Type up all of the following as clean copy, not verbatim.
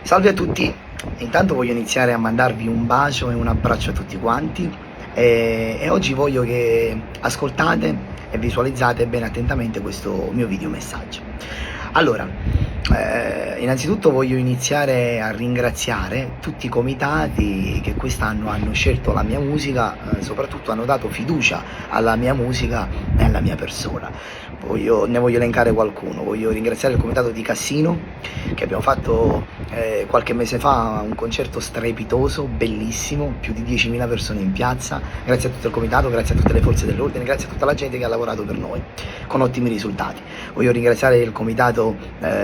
Salve a tutti, intanto voglio iniziare a mandarvi un bacio e un abbraccio a tutti quanti e oggi voglio che ascoltate e visualizzate bene attentamente questo mio video messaggio. Allora, innanzitutto voglio iniziare a ringraziare tutti i comitati che quest'anno hanno scelto la mia musica, soprattutto hanno dato fiducia alla mia musica e alla mia persona. Ne voglio elencare qualcuno. Voglio ringraziare il comitato di Cassino, che abbiamo fatto qualche mese fa un concerto strepitoso, bellissimo, più di 10.000 persone in piazza. Grazie a tutto il comitato, grazie a tutte le forze dell'ordine, grazie a tutta la gente che ha lavorato per noi con ottimi risultati. Voglio ringraziare il comitato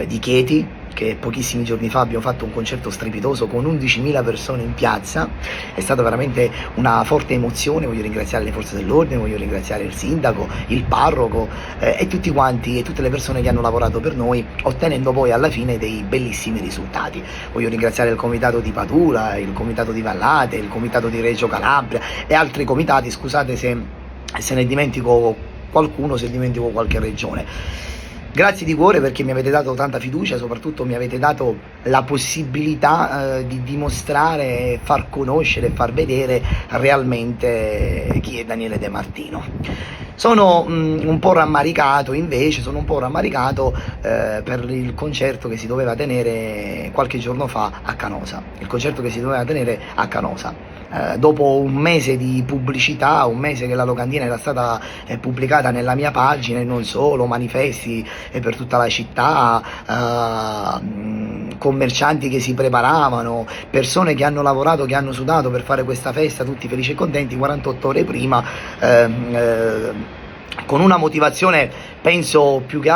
di Chieti, che pochissimi giorni fa abbiamo fatto un concerto strepitoso con 11.000 persone in piazza. È stata veramente una forte emozione. Voglio ringraziare le forze dell'ordine, voglio ringraziare il sindaco, il parroco e tutti quanti e tutte le persone che hanno lavorato per noi, ottenendo poi alla fine dei bellissimi risultati. Voglio ringraziare il comitato di Padula, il comitato di Vallate, il comitato di Reggio Calabria e altri comitati. Scusate se ne dimentico qualcuno, se dimentico qualche regione. Grazie di cuore perché mi avete dato tanta fiducia, soprattutto mi avete dato la possibilità di dimostrare, far conoscere e far vedere realmente chi è Daniele De Martino. Sono un po' rammaricato invece, per il concerto che si doveva tenere qualche giorno fa a Canosa, dopo un mese di pubblicità, un mese che la locandina era stata pubblicata nella mia pagina e non solo, manifesti per tutta la città, commercianti che si preparavano, persone che hanno lavorato, che hanno sudato per fare questa festa, tutti felici e contenti 48 ore prima, con una motivazione, penso più che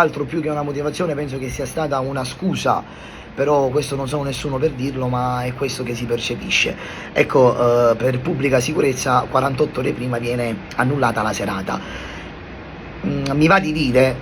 una motivazione, penso che sia stata una scusa. Però questo non sono nessuno per dirlo, ma è questo che si percepisce. Ecco, per pubblica sicurezza 48 ore prima viene annullata la serata. Mi va di dire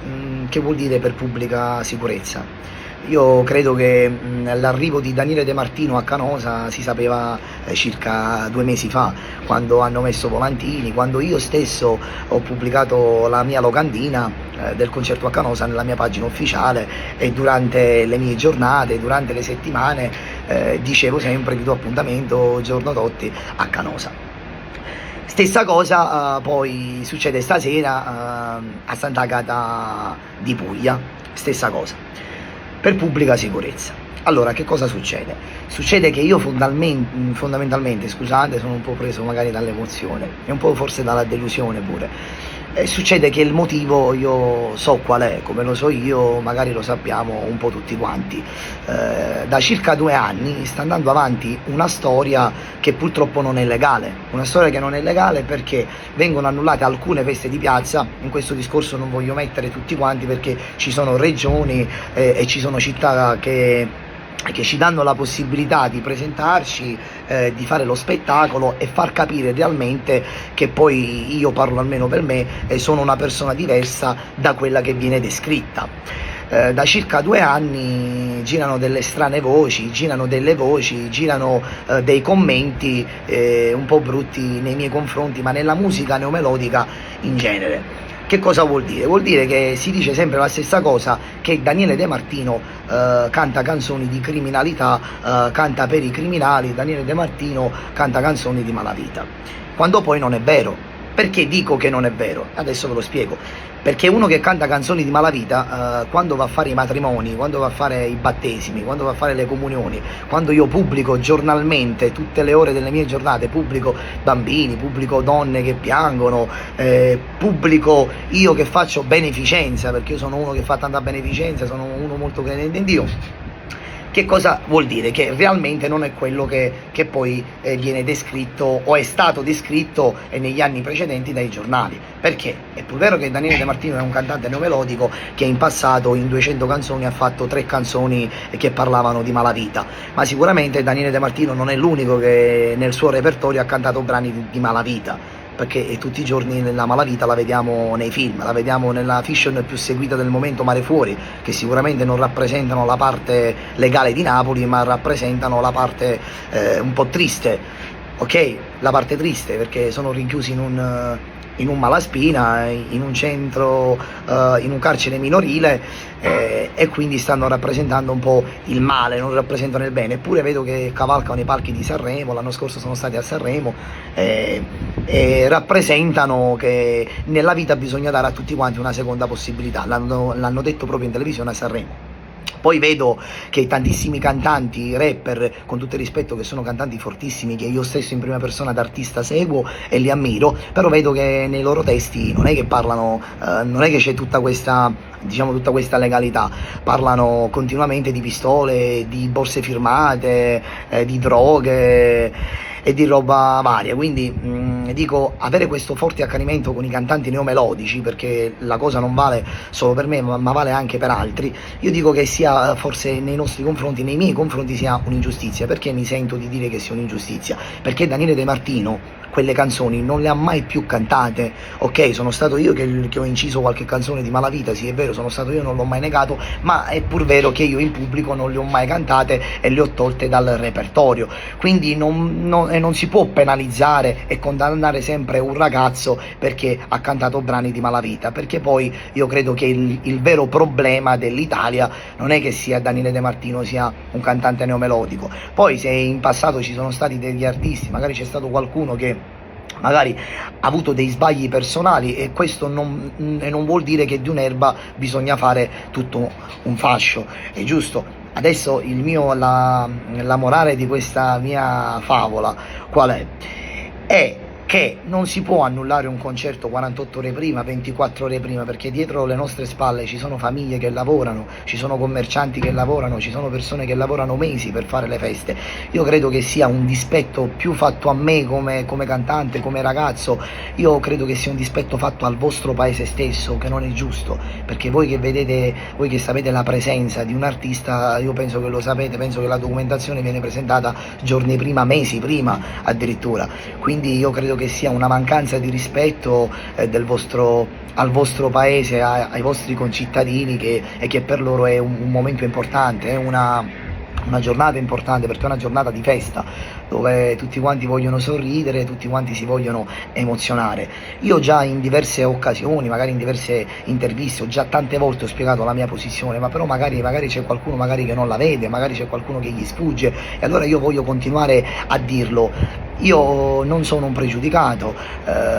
che vuol dire per pubblica sicurezza. Io credo che l'arrivo di Daniele De Martino a Canosa si sapeva circa 2 mesi fa, quando hanno messo volantini, quando io stesso ho pubblicato la mia locandina del concerto a Canosa nella mia pagina ufficiale, e durante le mie giornate, durante le settimane, dicevo sempre che do appuntamento giorno dotti a Canosa. Stessa cosa poi succede stasera a Sant'Agata di Puglia, stessa cosa, per pubblica sicurezza. Allora, che cosa succede? Succede che io fondamentalmente, scusate, sono un po' preso magari dall'emozione e un po' forse dalla delusione pure. Succede che il motivo io so qual è, come lo so io, magari lo sappiamo un po' tutti quanti. Da circa 2 anni sta andando avanti una storia che purtroppo non è legale, una storia che non è legale perché vengono annullate alcune feste di piazza. In questo discorso non voglio mettere tutti quanti perché ci sono regioni e ci sono città che ci danno la possibilità di presentarci, di fare lo spettacolo e far capire realmente che poi io parlo almeno per me e sono una persona diversa da quella che viene descritta. Da circa 2 anni girano delle strane voci, girano dei commenti un po' brutti nei miei confronti, ma nella musica neomelodica in genere. Che cosa vuol dire? Vuol dire che si dice sempre la stessa cosa, che Daniele De Martino canta canzoni di criminalità, canta per i criminali, Daniele De Martino canta canzoni di malavita, quando poi non è vero. Perché dico che non è vero? Adesso ve lo spiego. Perché uno che canta canzoni di malavita, quando va a fare i matrimoni, quando va a fare i battesimi, quando va a fare le comunioni, quando io pubblico giornalmente, tutte le ore delle mie giornate, pubblico bambini, pubblico donne che piangono, pubblico io che faccio beneficenza, perché io sono uno che fa tanta beneficenza, sono uno molto credente in Dio. Che cosa vuol dire? Che realmente non è quello che poi viene descritto o è stato descritto negli anni precedenti dai giornali. Perché? È pur vero che Daniele De Martino è un cantante neomelodico che in passato in 200 canzoni ha fatto 3 canzoni che parlavano di malavita, ma sicuramente Daniele De Martino non è l'unico che nel suo repertorio ha cantato brani di malavita, perché tutti i giorni la malavita la vediamo nei film, la vediamo nella fiction più seguita del momento, Mare Fuori, che sicuramente non rappresentano la parte legale di Napoli, ma rappresentano la parte un po' triste, ok? La parte triste, perché sono rinchiusi in in un malaspina, in un centro, in un carcere minorile, e quindi stanno rappresentando un po' il male, non rappresentano il bene. Eppure vedo che cavalcano i palchi di Sanremo, l'anno scorso sono stati a Sanremo, e rappresentano che nella vita bisogna dare a tutti quanti una seconda possibilità, l'hanno detto proprio in televisione a Sanremo. Poi vedo che tantissimi cantanti, rapper, con tutto il rispetto, che sono cantanti fortissimi, che io stesso in prima persona da artista seguo e li ammiro, però vedo che nei loro testi non è che parlano, non è che c'è tutta questa, diciamo, tutta questa legalità. Parlano continuamente di pistole, di borse firmate, di droghe e di roba varia. Quindi dico, avere questo forte accanimento con i cantanti neomelodici, perché la cosa non vale solo per me ma vale anche per altri, io dico che sia forse nei nostri confronti, nei miei confronti, sia un'ingiustizia. Perché mi sento di dire che sia un'ingiustizia? Perché Daniele De Martino quelle canzoni non le ha mai più cantate. Ok, sono stato io che ho inciso qualche canzone di Malavita, sì è vero, sono stato io, non l'ho mai negato, ma è pur vero che io in pubblico non le ho mai cantate e le ho tolte dal repertorio. Quindi non si può penalizzare e condannare sempre un ragazzo perché ha cantato brani di Malavita, perché poi io credo che il vero problema dell'Italia non è che sia Daniele De Martino sia un cantante neomelodico. Poi se in passato ci sono stati degli artisti, magari c'è stato qualcuno che magari ha avuto dei sbagli personali, e questo non vuol dire che di un'erba bisogna fare tutto un fascio, è giusto? Adesso la morale di questa mia favola qual è? È che non si può annullare un concerto 48 ore prima, 24 ore prima, perché dietro le nostre spalle ci sono famiglie che lavorano, ci sono commercianti che lavorano, ci sono persone che lavorano mesi per fare le feste. Io credo che sia un dispetto più fatto a me come cantante, come ragazzo. Io credo che sia un dispetto fatto al vostro paese stesso, che non è giusto, perché voi che vedete, voi che sapete la presenza di un artista, io penso che lo sapete, penso che la documentazione viene presentata giorni prima, mesi prima addirittura. Quindi io credo che sia una mancanza di rispetto al vostro paese, ai vostri concittadini, e che per loro è un momento importante, è una giornata importante, perché è una giornata di festa dove tutti quanti vogliono sorridere, tutti quanti si vogliono emozionare. Io già in diverse occasioni, magari in diverse interviste, ho già tante volte ho spiegato la mia posizione, ma però magari c'è qualcuno magari che non la vede, magari c'è qualcuno che gli sfugge, e allora io voglio continuare a dirlo. Io non sono un pregiudicato,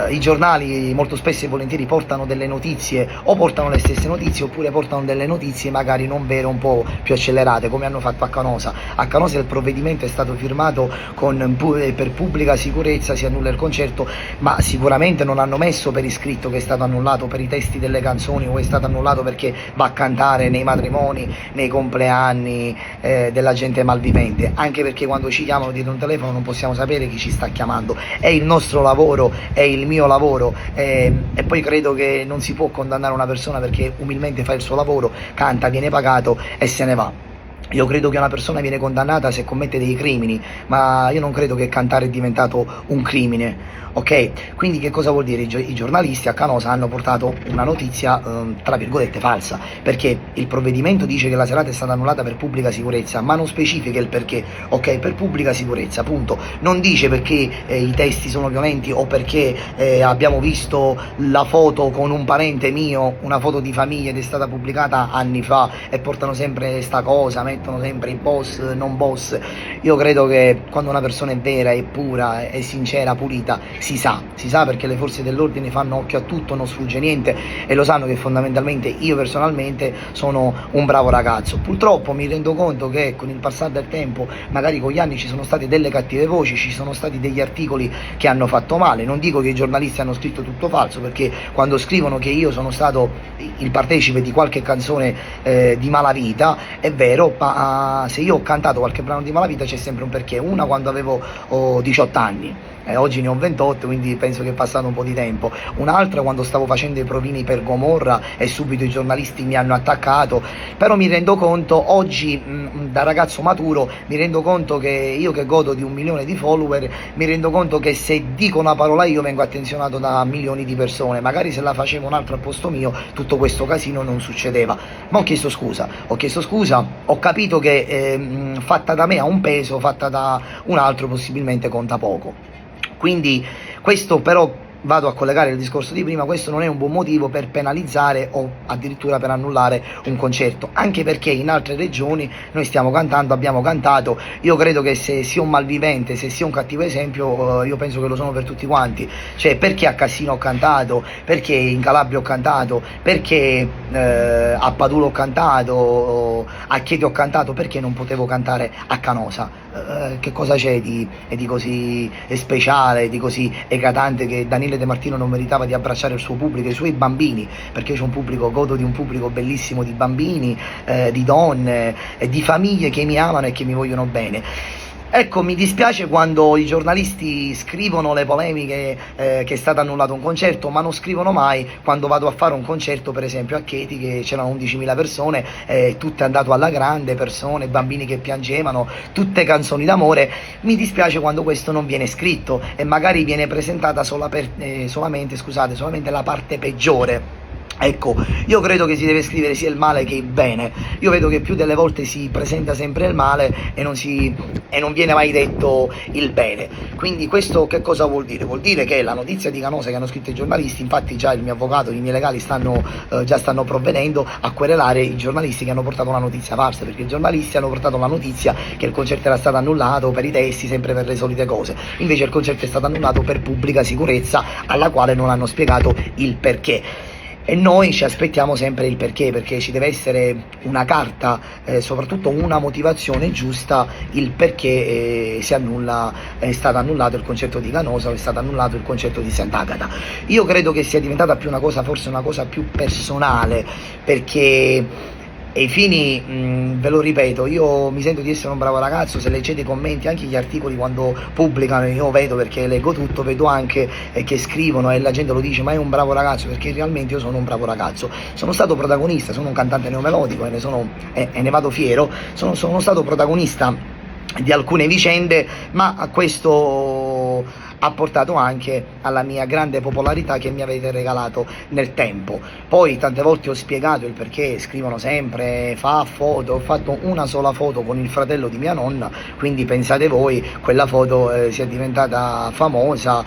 i giornali molto spesso e volentieri portano delle notizie, o portano le stesse notizie oppure portano delle notizie magari non vere, un po' più accelerate, come hanno fatto a Canosa. A Canosa il provvedimento è stato firmato per pubblica sicurezza, si annulla il concerto, ma sicuramente non hanno messo per iscritto che è stato annullato per i testi delle canzoni, o è stato annullato perché va a cantare nei matrimoni, nei compleanni della gente malvivente, anche perché quando ci chiamano dietro un telefono non possiamo sapere chi ci sta chiamando. È il nostro lavoro, è il mio lavoro, e poi credo che non si può condannare una persona perché umilmente fa il suo lavoro, canta, viene pagato e se ne va. Io credo che una persona viene condannata se commette dei crimini, ma io non credo che cantare è diventato un crimine, ok? Quindi che cosa vuol dire? I giornalisti a Canosa hanno portato una notizia, tra virgolette, falsa, perché il provvedimento dice che la serata è stata annullata per pubblica sicurezza, ma non specifica il perché, ok? Per pubblica sicurezza, punto. Non dice perché i testi sono violenti, o perché abbiamo visto la foto con un parente mio, una foto di famiglia ed è stata pubblicata anni fa, e portano sempre sta cosa, mettono sempre i boss, non boss. Io credo che quando una persona è vera, è pura, è sincera, pulita, si sa, perché le forze dell'ordine fanno occhio a tutto, non sfugge niente, e lo sanno che fondamentalmente io personalmente sono un bravo ragazzo. Purtroppo mi rendo conto che con il passare del tempo, magari con gli anni, ci sono state delle cattive voci, ci sono stati degli articoli che hanno fatto male. Non dico che i giornalisti hanno scritto tutto falso, perché quando scrivono che io sono stato il partecipe di qualche canzone di Malavita, è vero, ma se io ho cantato qualche brano di Malavita c'è sempre un perché. Una quando avevo 18 anni, oggi ne ho 28, quindi penso che è passato un po' di tempo. Un'altra quando stavo facendo i provini per Gomorra e subito i giornalisti mi hanno attaccato. Però mi rendo conto oggi, da ragazzo maturo, mi rendo conto che io, che godo di 1 milione di follower, mi rendo conto che se dico una parola io vengo attenzionato da milioni di persone. Magari se la facevo un altro al posto mio tutto questo casino non succedeva. Ma ho chiesto scusa, ho capito che fatta da me ha un peso, fatta da un altro possibilmente conta poco. Quindi questo però vado a collegare il discorso di prima, questo non è un buon motivo per penalizzare o addirittura per annullare un concerto, anche perché in altre regioni noi stiamo cantando, abbiamo cantato. Io credo che se sia un malvivente, se sia un cattivo esempio, io penso che lo sono per tutti quanti. Cioè, perché a Cassino ho cantato, perché in Calabria ho cantato, perché a Padulo ho cantato, a Chieti ho cantato, perché non potevo cantare a Canosa? Che cosa c'è di così speciale, di così eclatante, che Daniele De Martino non meritava di abbracciare il suo pubblico, i suoi bambini, perché c'è un pubblico, godo di un pubblico bellissimo di bambini, di donne, di famiglie che mi amano e che mi vogliono bene. Ecco, mi dispiace quando i giornalisti scrivono le polemiche, che è stato annullato un concerto, ma non scrivono mai quando vado a fare un concerto, per esempio a Chieti, che c'erano 11.000 persone, tutto è andato alla grande, persone, bambini che piangevano, tutte canzoni d'amore. Mi dispiace quando questo non viene scritto e magari viene presentata solamente la parte peggiore. Ecco, io credo che si deve scrivere sia il male che il bene. Io vedo che più delle volte si presenta sempre il male e non viene mai detto il bene. Quindi questo che cosa vuol dire? Vuol dire che la notizia di Canosa che hanno scritto i giornalisti, infatti già il mio avvocato, i miei legali già stanno provvedendo a querelare i giornalisti che hanno portato la notizia falsa, perché i giornalisti hanno portato la notizia che il concerto era stato annullato per i testi, sempre per le solite cose. Invece il concerto è stato annullato per pubblica sicurezza, alla quale non hanno spiegato il perché. E noi ci aspettiamo sempre il perché ci deve essere una carta, soprattutto una motivazione giusta, il perché è stato annullato il concerto di Canosa o è stato annullato il concerto di Sant'Agata. Io credo che sia diventata più una cosa, forse una cosa più personale, perché ai fini, ve lo ripeto, io mi sento di essere un bravo ragazzo. Se leggete i commenti, anche gli articoli quando pubblicano, io vedo, perché leggo tutto, vedo anche che scrivono e la gente lo dice, ma è un bravo ragazzo, perché realmente io sono un bravo ragazzo. Sono stato protagonista, sono un cantante neomelodico e ne vado fiero, sono stato protagonista di alcune vicende, ma a questo ha portato anche alla mia grande popolarità che mi avete regalato nel tempo. Poi tante volte ho spiegato il perché, scrivono sempre fa foto, ho fatto una sola foto con il fratello di mia nonna, quindi pensate voi, quella foto sia diventata famosa,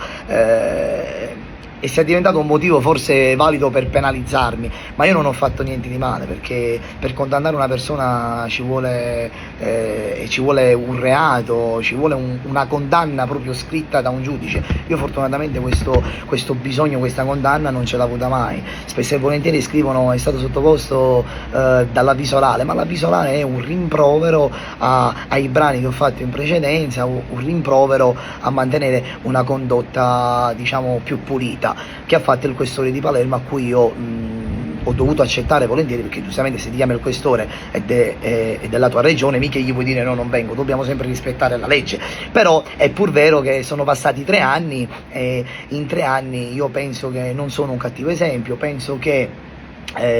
e sia diventato un motivo forse valido per penalizzarmi, ma io non ho fatto niente di male, perché per condannare una persona ci vuole un reato, ci vuole una condanna proprio scritta da un giudice. Io fortunatamente questo bisogno, questa condanna non ce l'ho avuta mai. Spesso e volentieri scrivono è stato sottoposto dall'avviso orale, ma l'avviso orale è un rimprovero ai brani che ho fatto in precedenza, un rimprovero a mantenere una condotta, diciamo, più pulita, che ha fatto il questore di Palermo, a cui io ho dovuto accettare volentieri, perché giustamente se ti chiama il questore è della tua regione, mica gli puoi dire no, non vengo, dobbiamo sempre rispettare la legge. Però è pur vero che sono passati 3 anni e in 3 anni io penso che non sono un cattivo esempio, penso che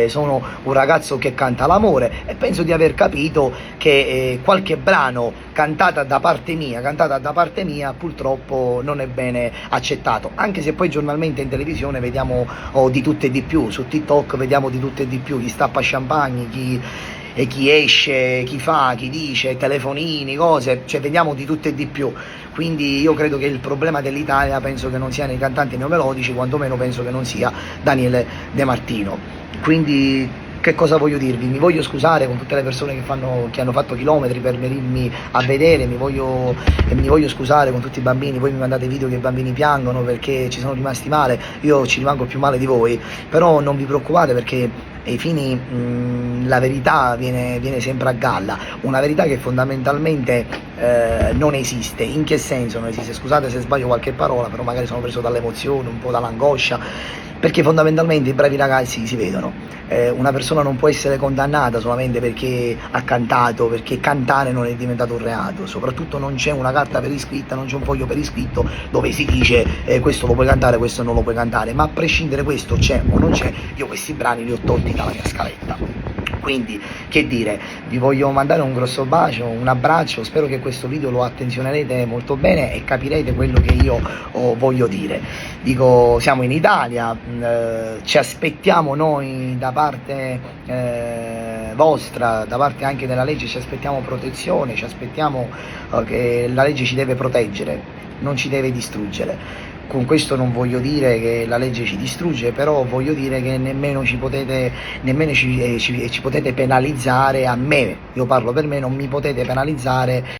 sono un ragazzo che canta l'amore e penso di aver capito che qualche brano cantata da parte mia purtroppo non è bene accettato, anche se poi giornalmente in televisione vediamo di tutto e di più, su TikTok vediamo di tutto e di più, chi stappa champagne, chi esce, chi fa, chi dice, telefonini, cose, cioè vediamo di tutto e di più. Quindi io credo che il problema dell'Italia, penso che non sia nei cantanti neomelodici, quantomeno penso che non sia Daniele De Martino. Quindi che cosa voglio dirvi? Mi voglio scusare con tutte le persone che hanno fatto chilometri per venirmi a vedere, mi voglio scusare con tutti i bambini. Voi mi mandate video che i bambini piangono perché ci sono rimasti male, io ci rimango più male di voi, però non vi preoccupate, perché ai fini la verità viene sempre a galla, una verità che fondamentalmente non esiste. In che senso non esiste? Scusate se sbaglio qualche parola, però magari sono preso dall'emozione, un po' dall'angoscia, perché fondamentalmente i bravi ragazzi si vedono. Una persona non può essere condannata solamente perché ha cantato, perché cantare non è diventato un reato, soprattutto non c'è una carta per iscritta, non c'è un foglio per iscritto dove si dice questo lo puoi cantare, questo non lo puoi cantare, ma a prescindere questo c'è o non c'è, io questi brani li ho tolti dalla mia scaletta. Quindi, che dire, vi voglio mandare un grosso bacio, un abbraccio, spero che questo video lo attenzionerete molto bene e capirete quello che io voglio dire. Dico, siamo in Italia, ci aspettiamo noi da parte vostra, da parte anche della legge, ci aspettiamo protezione, ci aspettiamo che la legge ci deve proteggere, non ci deve distruggere. Con questo non voglio dire che la legge ci distrugge, però voglio dire che nemmeno ci potete penalizzare a me, io parlo per me, non mi potete penalizzare